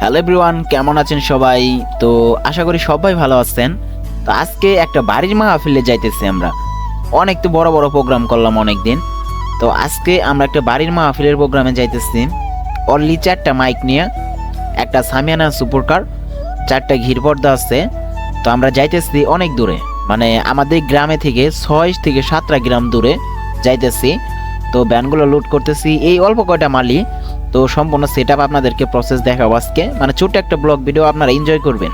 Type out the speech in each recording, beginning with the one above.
Hello everyone, কেমন আছেন সবাই? তো আশা করি সবাই ভালো আছেন। তো আজকে একটা বাড়ির মাহফিলে যাইতেছি আমরা। অনেক তো বড় বড় প্রোগ্রাম করলাম অনেক দিন। তো আজকে আমরা একটা বাড়ির মাহফিলের প্রোগ্রামে যাইতেছি। অনলি 4টা মাইক নিয়ে, একটা সামিয়ানা সুপারকার, 4টা ঘির পর্দা আছে। তো আমরা যাইতেছি অনেক দূরে, মানে আমাদের গ্রামে থেকে 6 থেকে 7টা গ্রাম দূরে যাইতেছি। তো ব্যানগুলো লুট করতেছি, এই অল্প কয়টা মালি। তো সম্পূর্ণ সেট আপ আপনাদেরকে প্রসেস দেখাবো আজকে, মানে ছোট্ট একটা ব্লগ ভিডিও, আপনারা এনজয় করবেন।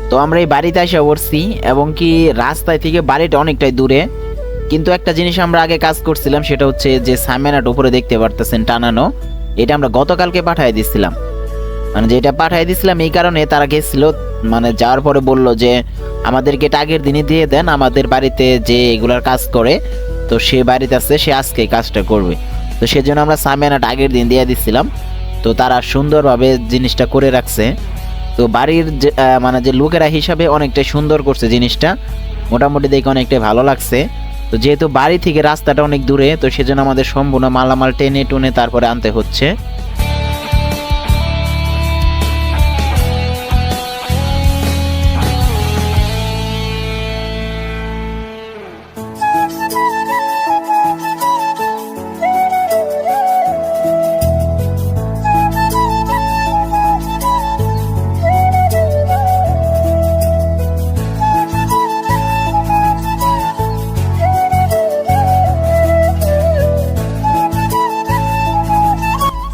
তো আমরা এই বাড়িতে এসে পড়ছি, এবং কি রাস্তায় থেকে বাড়িটা অনেকটাই দূরে। কিন্তু একটা জিনিস আমরা আগে কাজ করছিলাম, সেটা হচ্ছে যে সামিয়ানাটা উপরে দেখতে পারতেছেন টানানো, এটা আমরা গতকালকে পাঠিয়ে দিচ্ছিলাম। মানে যেটা পাঠিয়ে দিছিলাম এই কারণে তারা গেছিল, মানে যাওয়ার পরে বলল যে আমাদেরকে এটা আগের দিনই দিয়ে দেন, আমাদের বাড়িতে যে এগুলার কাজ করে, তো সে বাড়িতে আছে, সে আজকে কাজটা করবে। তো সেজন্য আমরা সামিয়ানাটা আগের দিন দিয়ে দিচ্ছিলাম। তো তারা সুন্দরভাবে জিনিসটা করে রাখছে। তো বাড়ির মানে যে লোকেরা হিসাবে অনেকটাই সুন্দর করছে জিনিসটা, মোটামুটি দেখে অনেকটাই ভালো লাগছে। তো যেহেতু বাড়ি থেকে রাস্তাটা অনেক দূরে, তো সেজন্য আমাদের সম্পূর্ণ মালামাল টেনে টুনে তারপরে আনতে হচ্ছে।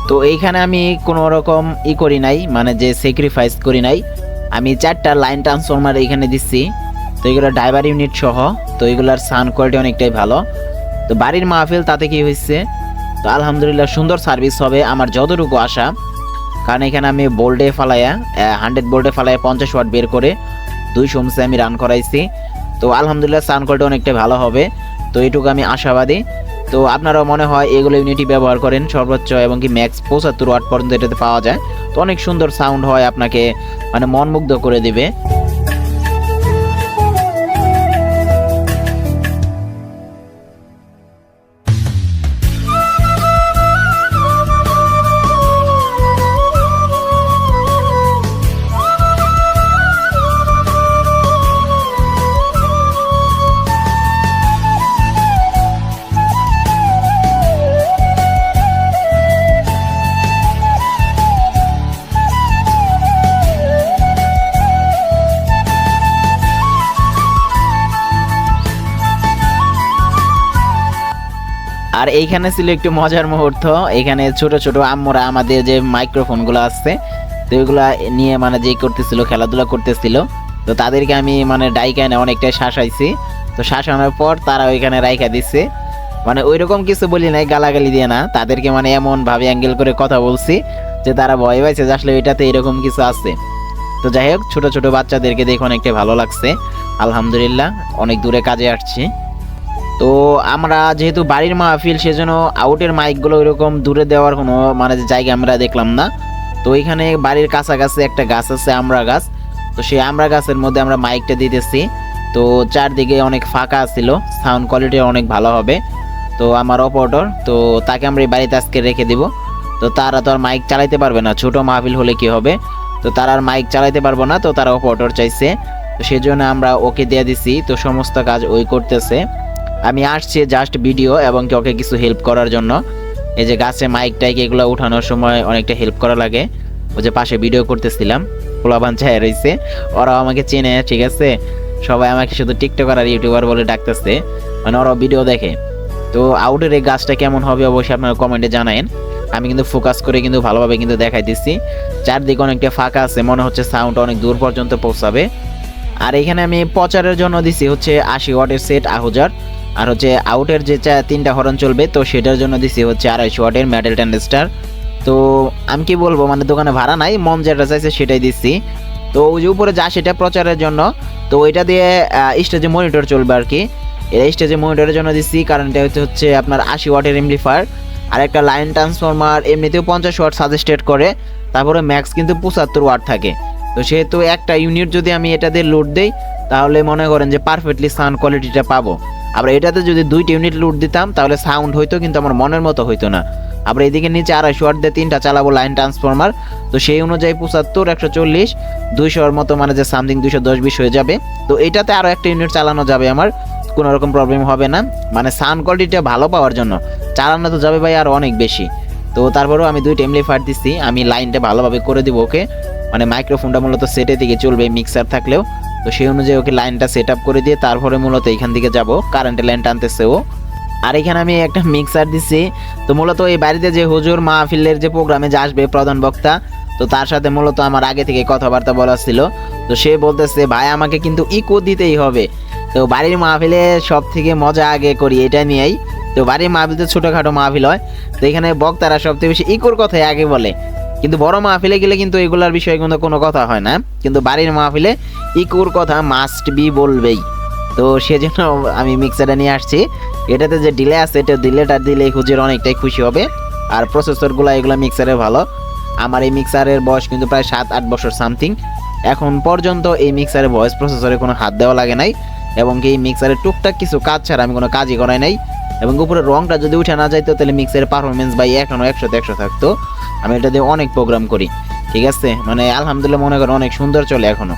তো এইখানে আমি কোনো রকম করি নাই, মানে যে স্যাক্রিফাইস করি নাই। আমি 4টা লাইন ট্রান্সফরমার এইখানে দিচ্ছি। তো এগুলো ড্রাইভার ইউনিট সহ, তো এগুলার সাউন্ড কোয়ালিটি অনেকটাই ভালো। তো বাড়ির মাহফিল তাতে কি হয়েছে, তো আলহামদুলিল্লাহ সুন্দর সার্ভিস হবে আমার যতটুকু আশা। কারণ এখানে আমি বোল্ডে ফালাইয়া 100 বোল্ডে ফালাইয়া 50 ওয়াট বের করে 200 ওহমসে আমি রান করাইছি। তো আলহামদুলিল্লাহ সাউন্ড কোয়ালিটি অনেকটাই ভালো হবে, তো এইটুকু আমি আশাবাদী। তো আপনারাও মনে হয় এগুলো ইউনিটি ব্যবহার করেন, সর্বোচ্চ এবং কি ম্যাক্স 75 ওয়াট পর্যন্ত এটাতে পাওয়া যায়। তো অনেক সুন্দর সাউন্ড হয়, আপনাকে মানে মনমুগ্ধ করে দিবে। আর এইখানে ছিল একটু মজার মুহূর্ত। এখানে ছোট ছোট আম্মুরা আমাদের যে মাইক্রোফোনগুলো আছে, তো এগুলা নিয়ে মানে যে করতেছিল, খেলাধুলা করতেছিল। তো তাদেরকে আমি মানে ডাইকানে অনেকটাই শাসাইছি। তো শাসানোর পর তারা ওইখানে রাইখা দিচ্ছে, মানে ওইরকম কিছু বলি নাই, গালাগালি দিয়ে না, তাদেরকে মানে এমন ভাবে অ্যাঙ্গেল করে কথা বলছি যে তারা ভয় পাইছে যে আসলে এটাতে এরকম কিছু আছে। তো যাই হোক, ছোট ছোট বাচ্চাদেরকে দেখে অনেকটাই ভালো লাগছে। আলহামদুলিল্লাহ, অনেক দূরে কাজে আসছি। তো আমরা যেহেতু বাড়ির মাহফিল, সেজন্য আউটের মাইকগুলো ওইরকম দূরে দেওয়ার কোনো মানে জায়গা আমরা দেখলাম না। তো এখানে বাড়ির কাছাকাছি একটা গাছ আছে, আমড়া গাছ। তো সেই আমড়া গাছের মধ্যে আমরা মাইকটা দিতেছি। তো চারদিকে অনেক ফাঁকা ছিল, সাউন্ড কোয়ালিটি অনেক ভালো হবে। তো আমার অপারেটর, তো তাকে আমরা এই বাড়িতে আজকে রেখে দিব। তো তারা তো আর মাইক চালাইতে পারবে না, ছোট মাহফিল হলে কি হবে, তো তারা আর মাইক চালাইতে পারবো না, তো তারা অপারেটর চাইছে। তো সেজন্য আমরা ওকে দিয়ে দিছি, তো সমস্ত কাজ ওই করতেছে। আমি আসছি জাস্ট ভিডিও এবং কি ওকে কিছু হেল্প করার জন্য। এই যে গাছে মাইক টাইক এগুলো উঠানোর সময় অনেকটা হেল্প করা লাগে। ওই যে পাশে ভিডিও করতেছিলাম, পোলাবান চায় রয়েছে, ওরাও আমাকে চেনে, ঠিক আছে। সবাই আমাকে শুধু টিকটকার আর ইউটিউবার বলে ডাকতেছে, মানে ওরাও ভিডিও দেখে। তো আউটের এই গাছটা কেমন হবে অবশ্যই আপনারা কমেন্টে জানায়েন। আমি কিন্তু ফোকাস করে কিন্তু ভালোভাবে কিন্তু দেখাই দিচ্ছি। চারদিকে অনেকটা ফাঁকা আছে, মনে হচ্ছে সাউন্ড অনেক দূর পর্যন্ত পৌঁছাবে। আর এখানে আমি প্রচারের জন্য দিছি হচ্ছে 80 ওয়াটের সেট আহুজার, আর হচ্ছে আউটের যে 3টা হরন চলবে, তো সেটার জন্য দিছি হচ্ছে 250 ওয়াটের মেটাল ট্রানজিস্টার। তো আমি কি বলবো, মানে দোকানে ভাড়া নাই, মন যেটা চাইছে সেটাই দিচ্ছি। তো ওই যে উপরে যা সেটা প্রচারের জন্য, তো ওইটা দিয়ে স্টেজে মনিটর চলবে আর কি। এই স্টেজে মনিটরের জন্য দিচ্ছি, কারণ এটা হচ্ছে আপনার 80 ওয়াটের এমপ্লিফায়ার। আর একটা লাইন ট্রান্সফরমার এমনিতেও 50 ওয়াট সাজেস্টেড করে, তারপরে ম্যাক্স কিন্তু 75 ওয়াট থাকে। তো সেহেতু একটা ইউনিট যদি আমি এটা দিয়ে লোড দেই তাহলে মনে করেন যে পারফেক্টলি সাউন্ড কোয়ালিটিটা পাবো। আবার এটাতে যদি 2টা ইউনিট লোড দিতাম তাহলে সাউন্ড হইতো কিন্তু আমার মনের মতো হইতো না। আবার এদিকে নিচে 250 ওয়াট দিয়ে 3টা চালাবো লাইন ট্রান্সফরমার, তো সেই অনুযায়ী 75, 140, 200-এর মতো মানে যে সামথিং 210-20 হয়ে যাবে। তো এটাতে আরও একটা ইউনিট চালানো যাবে, আমার কোনো রকম প্রবলেম হবে না। মানে সাউন্ড কোয়ালিটিটা ভালো পাওয়ার জন্য চালানো তো যাবে ভাই আর অনেক বেশি। তো তারপরেও আমি 2টা এমপ্লিফায়ার দিচ্ছি, আমি লাইনটা ভালোভাবে করে দিব ওকে। মানে মাইক্রোফোনটা মূলত সেটে দিকে চলবে মিক্সার থাকলেও, তো সেই অনুযায়ী ওকে লাইনটা সেট আপ করে দিয়ে তারপরে মূলত এখান থেকে যাব, কারেন্টের লাইন টানতেছে ও। আর এখানে আমি একটা মিক্সার দিচ্ছি। তো মূলত এই বাড়িতে যে হুজুর মাহফিলের যে প্রোগ্রামে যে আসবে প্রধান বক্তা, তো তার সাথে মূলত আমার আগে থেকে কথাবার্তা বলা ছিল। তো সে বলতেছে ভাই আমাকে কিন্তু ইকো দিতেই হবে। তো বাড়ির মাহফিলে সব থেকে মজা আগে করি এটা নিয়েই। তো বাড়ির মাহফিল তো ছোটোখাটো মাহফিল হয়, তো এখানে বক্তারা সবথেকে বেশি ইকোর কথাই আগে বলে। কিন্তু বড় মাহফিলে গেলে কিন্তু এগুলার বিষয়ে কিন্তু কোনো কথা হয় না, কিন্তু বাড়ির মাহফিলে ইকোর কথা মাস্ট বি বলবেই। তো সেজন্য আমি মিক্সারটা নিয়ে আসছি। এটাতে যে ডিলে আছে এটা ডিলেটা দিলে হুজুর অনেকটাই খুশি হবে। আর প্রসেসরগুলো এগুলো মিক্সারে ভালো। আমার এই মিক্সারের বয়স কিন্তু প্রায় 7-8 বছর সামথিং। এখন পর্যন্ত এই মিক্সারের ভয়েস প্রসেসরে কোনো হাত দেওয়া লাগে নাই, এবং এই মিক্সারের টুকটাক কিছু কাজ ছাড়া আমি কোনো কাজই করাই নাই। এবং উপরে রংটা যদি উঠে না যাইতো তাহলে মিক্সারের পারফরমেন্স বাই এখনও 100-তে 100 থাকতো। আমি এটা দিয়ে অনেক প্রোগ্রাম করি, ঠিক আছে। মানে আলহামদুলিল্লাহ মনে করেন অনেক সুন্দর চলে এখনও।